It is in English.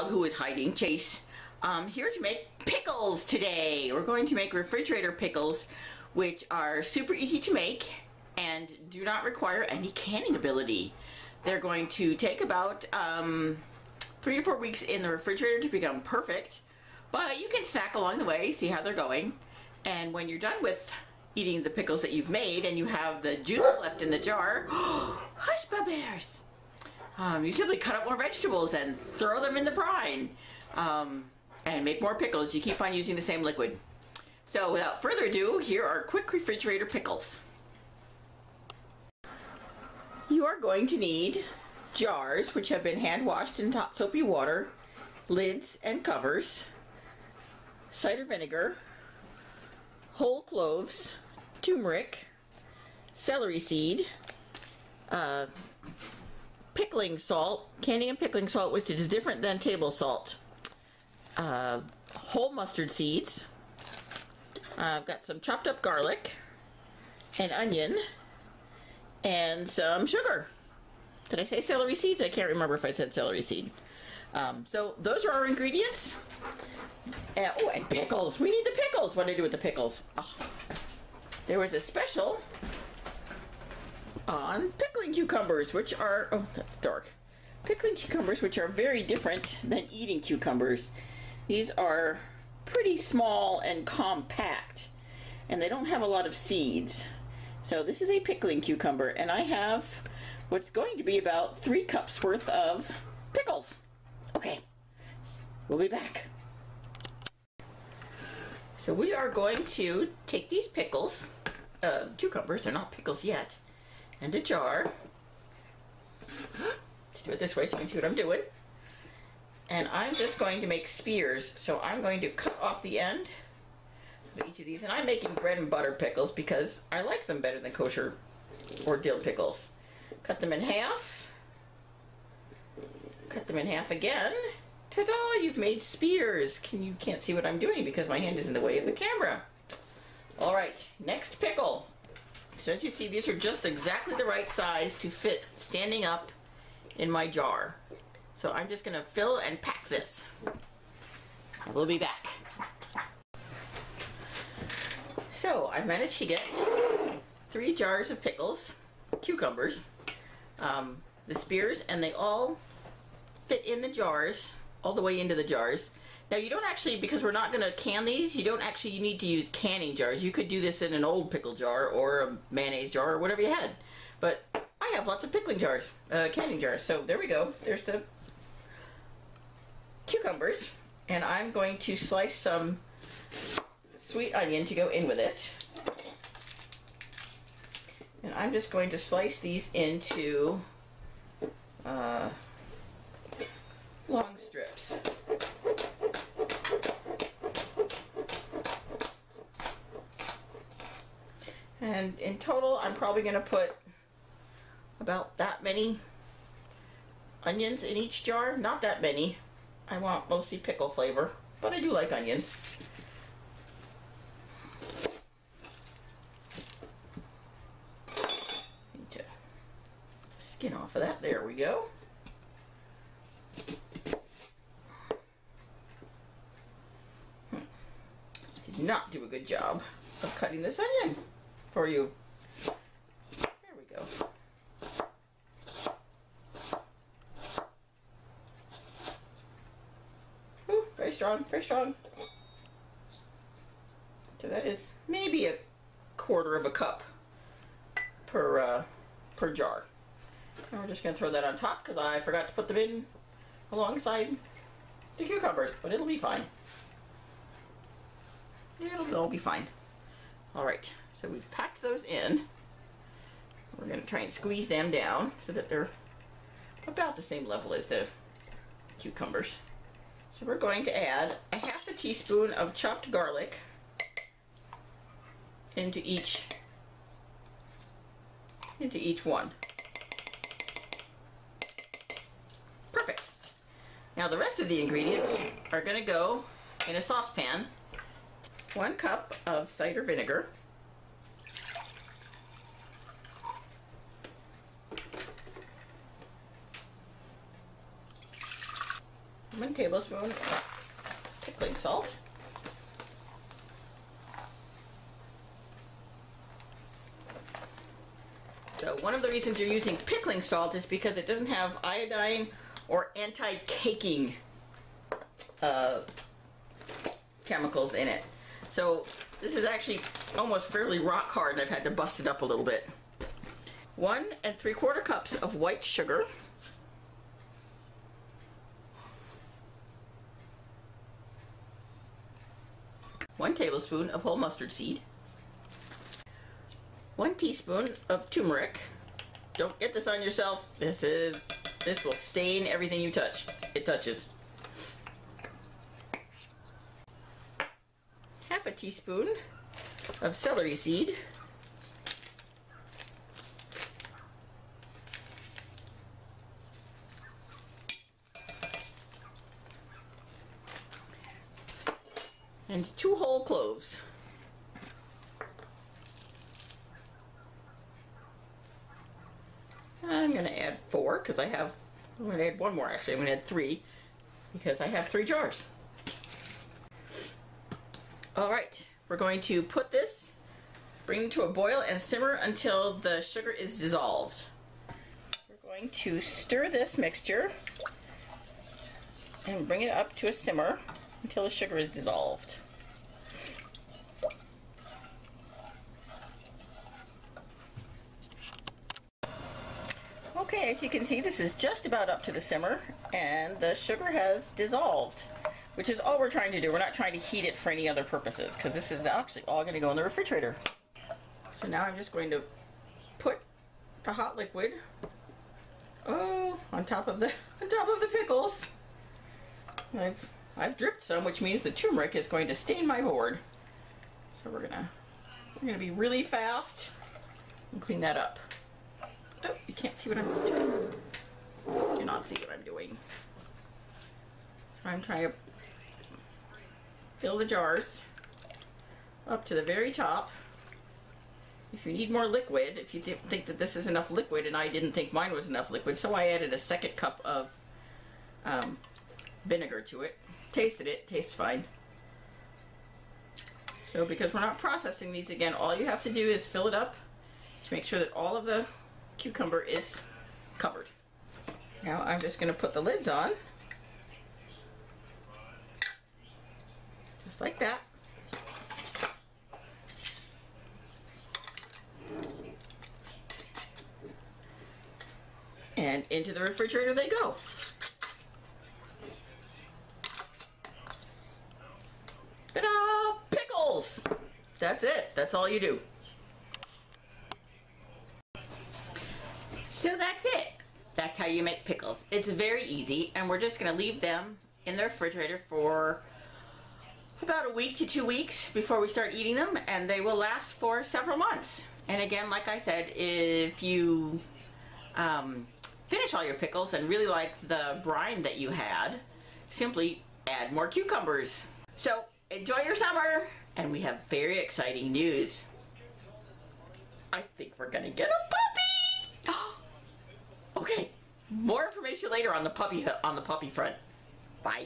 dog who is hiding, Chase, here to make pickles today. We're going to make refrigerator pickles, which are super easy to make and do not require any canning ability. They're going to take about 3 to 4 weeks in the refrigerator to become perfect, but you can snack along the way, see how they're going, and when you're done with eating the pickles that you've made and you have the juice left in the jar, hush bears! You simply cut up more vegetables and throw them in the brine and make more pickles. You keep on using the same liquid. So without further ado, here are quick refrigerator pickles. You are going to need jars which have been hand washed in hot soapy water, lids and covers, cider vinegar, whole cloves, turmeric, celery seed, pickling salt, candy and pickling salt, which is different than table salt, whole mustard seeds. I've got some chopped up garlic, an onion, and some sugar. Did I say celery seeds? I can't remember if I said celery seed. So those are our ingredients. Oh, and pickles. We need the pickles. What do I do with the pickles? Oh, there was a special on pickling cucumbers, which are, oh, that's dark. Pickling cucumbers, which are very different than eating cucumbers. These are pretty small and compact, and they don't have a lot of seeds. So this is a pickling cucumber, and I have what's going to be about 3 cups worth of pickles. Okay, we'll be back. So we are going to take these pickles, cucumbers, they're not pickles yet, and a jar. Let's do it this way so you can see what I'm doing. And I'm just going to make spears. So I'm going to cut off the end of each of these. And I'm making bread and butter pickles because I like them better than kosher or dill pickles. Cut them in half. Cut them in half again. Ta-da! You've made spears. You can't see what I'm doing because my hand is in the way of the camera. Alright, next pickle. So as you see, these are just exactly the right size to fit standing up in my jar. So I'm just going to fill and pack this. And we'll be back. So I've managed to get 3 jars of pickles, cucumbers, the spears, and they all fit in the jars, all the way into the jars. Now you don't actually, because we're not going to can these, you don't actually need to use canning jars. You could do this in an old pickle jar or a mayonnaise jar or whatever you had. But I have lots of pickling jars, canning jars. So there we go. There's the cucumbers. And I'm going to slice some sweet onion to go in with it. And I'm just going to slice these into long strips. And in total, I'm probably going to put about that many onions in each jar. Not that many. I want mostly pickle flavor, but I do like onions. Need to skin off of that. There we go. Did not do a good job of cutting this onion for you. There we go. Ooh, very strong, very strong. So that is maybe a 1/4 of a cup per jar. And we're just going to throw that on top because I forgot to put them in alongside the cucumbers, but it'll be fine. It'll all be fine. Alright, so we've packed those in. We're going to try and squeeze them down so that they're about the same level as the cucumbers. So we're going to add a 1/2 teaspoon of chopped garlic into each one. Perfect. Now the rest of the ingredients are going to go in a saucepan. 1 cup of cider vinegar, 1 tablespoon of pickling salt. So one of the reasons you're using pickling salt is because it doesn't have iodine or anti-caking chemicals in it. So this is actually almost fairly rock hard, and I've had to bust it up a little bit. 1 3/4 cups of white sugar. 1 tablespoon of whole mustard seed. 1 teaspoon of turmeric. Don't get this on yourself. This will stain everything you touch. It touches. 1/2 teaspoon of celery seed. 2 whole cloves. I'm going to add 4 because I'm going to add 1 more actually. I'm going to add 3 because I have 3 jars. Alright, we're going to put this, bring it to a boil and simmer until the sugar is dissolved. We're going to stir this mixture and bring it up to a simmer until the sugar is dissolved. Okay, as you can see, this is just about up to the simmer and the sugar has dissolved, which is all we're trying to do. We're not trying to heat it for any other purposes because this is actually all going to go in the refrigerator. So now I'm just going to put the hot liquid on top of the pickles. I've dripped some, which means the turmeric is going to stain my board. So we're gonna be really fast and clean that up. Oh, you can't see what I'm doing. You cannot see what I'm doing. So I'm trying to fill the jars up to the very top. If you need more liquid, if you think that this is enough liquid, and I didn't think mine was enough liquid, so I added a 2nd cup of vinegar to it. Tasted it, tastes fine. So because we're not processing these again, all you have to do is fill it up to make sure that all of the cucumber is covered. Now I'm just going to put the lids on, just like that. And into the refrigerator they go. Ta-da! Pickles! That's it. That's all you do. So that's it. That's how you make pickles. It's very easy, and we're just going to leave them in the refrigerator for about a week to 2 weeks before we start eating them, and they will last for several months. And again, like I said, if you finish all your pickles and really like the brine that you had, simply add more cucumbers. So enjoy your summer, and we have very exciting news. I think we're gonna get a puppy. Okay, more information later on the puppy front. Bye.